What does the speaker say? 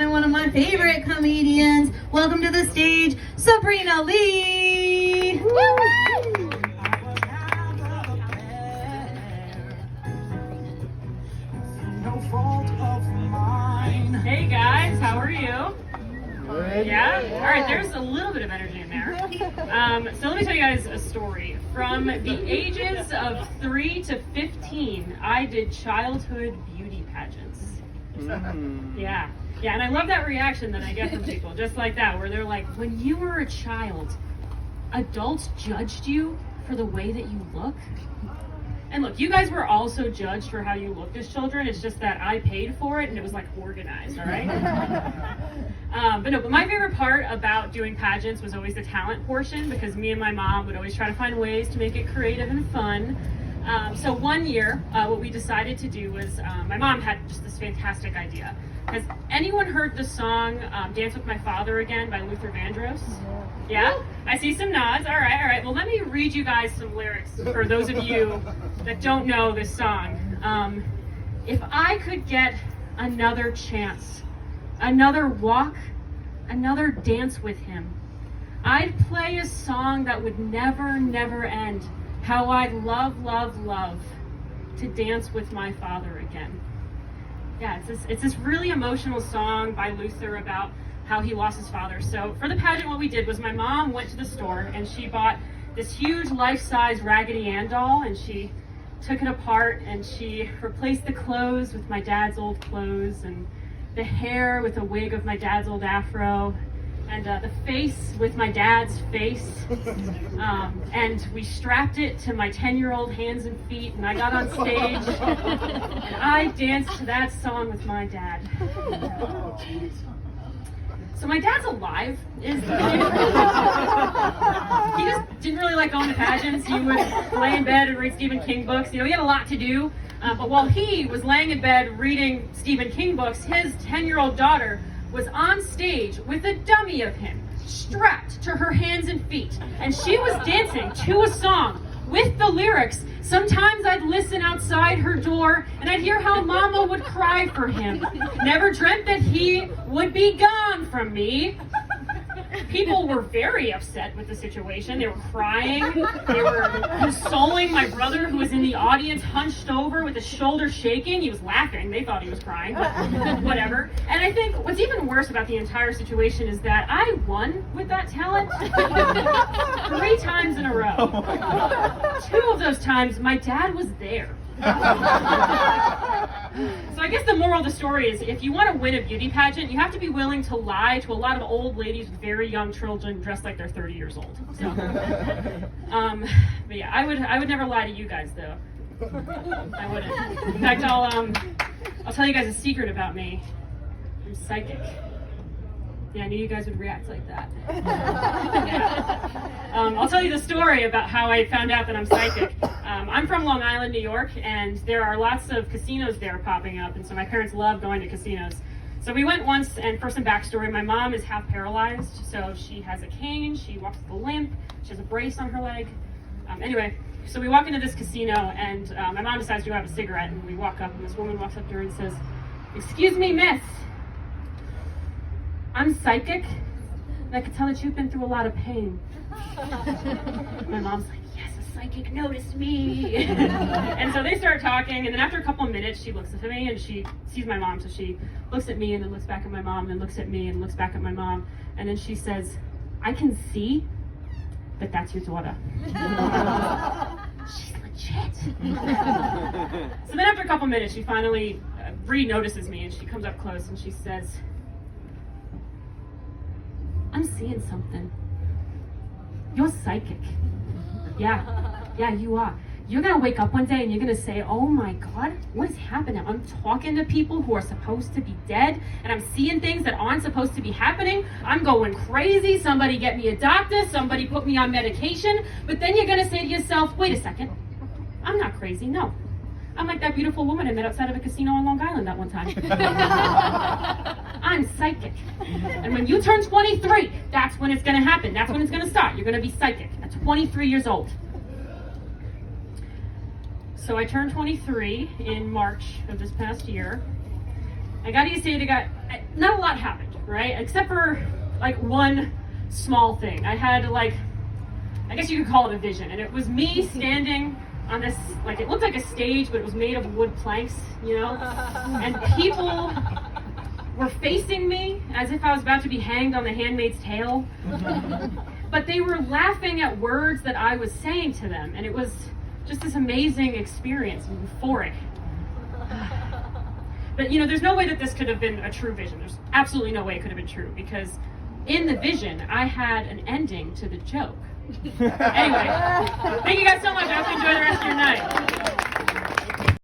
mom and one of my favorite comedians. Welcome to the stage, Sabrina Lee. No fault of mine. Hey guys, how are you? Good. Yeah? Alright, there's a little bit of energy in there. So let me tell you guys a story. From the ages of 3 to 15, I did childhood beauty pageants. Yeah, and I love that reaction that I get from people, just like that, where they're like, when you were a child, adults judged you for the way that you look? And look, you guys were also judged for how you looked as children. It's just that I paid for it and it was like organized, all right? But my favorite part about doing pageants was always the talent portion, because me and my mom would always try to find ways to make it creative and fun. So one year, what we decided to do was, my mom had just this fantastic idea. Has anyone heard the song Dance With My Father Again by Luther Vandross? Yeah? I see some nods. All right. Well, let me read you guys some lyrics for those of you that don't know this song. If I could get another chance, another walk, another dance with him, I'd play a song that would never, never end. How I'd love, love, love to dance with my father again. Yeah, it's this really emotional song by Luther about how he lost his father. So for the pageant, what we did was my mom went to the store and she bought this huge life-size Raggedy Ann doll, and she took it apart and she replaced the clothes with my dad's old clothes, and the hair with a wig of my dad's old afro, and the face with my dad's face. And we strapped it to my 10-year-old hands and feet, and I got on stage and I danced to that song with my dad. So my dad's alive. He just didn't really like going to pageants. He would lay in bed and read Stephen King books. You know, he had a lot to do. But while he was laying in bed reading Stephen King books, his 10-year-old daughter was on stage with a dummy of him strapped to her hands and feet. And she was dancing to a song with the lyrics. Sometimes I'd listen outside her door and I'd hear how Mama would cry for him. Never dreamt that he would be gone from me. People were very upset with the situation. They were crying. They were consoling my brother, who was in the audience, hunched over with his shoulders shaking. He was laughing. They thought he was crying, but whatever. And I think what's even worse about the entire situation is that I won with that talent 3 times in a row. 2 of those times, my dad was there. So I guess the moral of the story is, if you want to win a beauty pageant, you have to be willing to lie to a lot of old ladies with very young children dressed like they're 30 years old. So, but yeah, I would never lie to you guys though. I wouldn't. In fact, I'll tell you guys a secret about me. I'm psychic. Yeah, I knew you guys would react like that. Yeah. I'll tell you the story about how I found out that I'm psychic. I'm from Long Island, New York, and there are lots of casinos there popping up, and so my parents love going to casinos. So we went once, and for some backstory, my mom is half paralyzed, so she has a cane, she walks with a limp, she has a brace on her leg. Anyway, so we walk into this casino, and my mom decides to go have a cigarette, and we walk up, and this woman walks up to her and says, "Excuse me, miss, I'm psychic, and I can tell that you've been through a lot of pain." My mom's like, "Yes, a psychic noticed me." And so they start talking, and then after a couple of minutes, she looks at me, and she sees my mom, so she looks at me, and then looks back at my mom, and then looks at me, and looks back at my mom, and then she says, "I can see that that's your daughter." She's legit. So then after a couple of minutes, she finally re-notices me, and she comes up close, and she says, "I'm seeing something. You're psychic." Yeah, you are. You're gonna wake up one day and you're gonna say, "Oh my God, what is happening? I'm talking to people who are supposed to be dead, and I'm seeing things that aren't supposed to be happening. I'm going crazy. Somebody get me a doctor. Somebody put me on medication." But then you're gonna say to yourself, "Wait a second. I'm not crazy. No. I'm like that beautiful woman I met outside of a casino on Long Island that one time." I'm psychic. And when you turn 23, that's when it's going to happen. That's when it's going to start. You're going to be psychic at 23 years old. So I turned 23 in March of this past year. I gotta say not a lot happened, right? Except for like one small thing. I had like, I guess you could call it a vision, and it was me standing on this, like it looked like a stage, but it was made of wood planks, you know? And people were facing me as if I was about to be hanged on The Handmaid's Tale. But they were laughing at words that I was saying to them, and it was just this amazing experience, euphoric. But you know, there's no way that this could have been a true vision. There's absolutely no way it could have been true, because in the vision, I had an ending to the joke. Anyway, thank you guys so much. I hope you enjoy the rest of your night.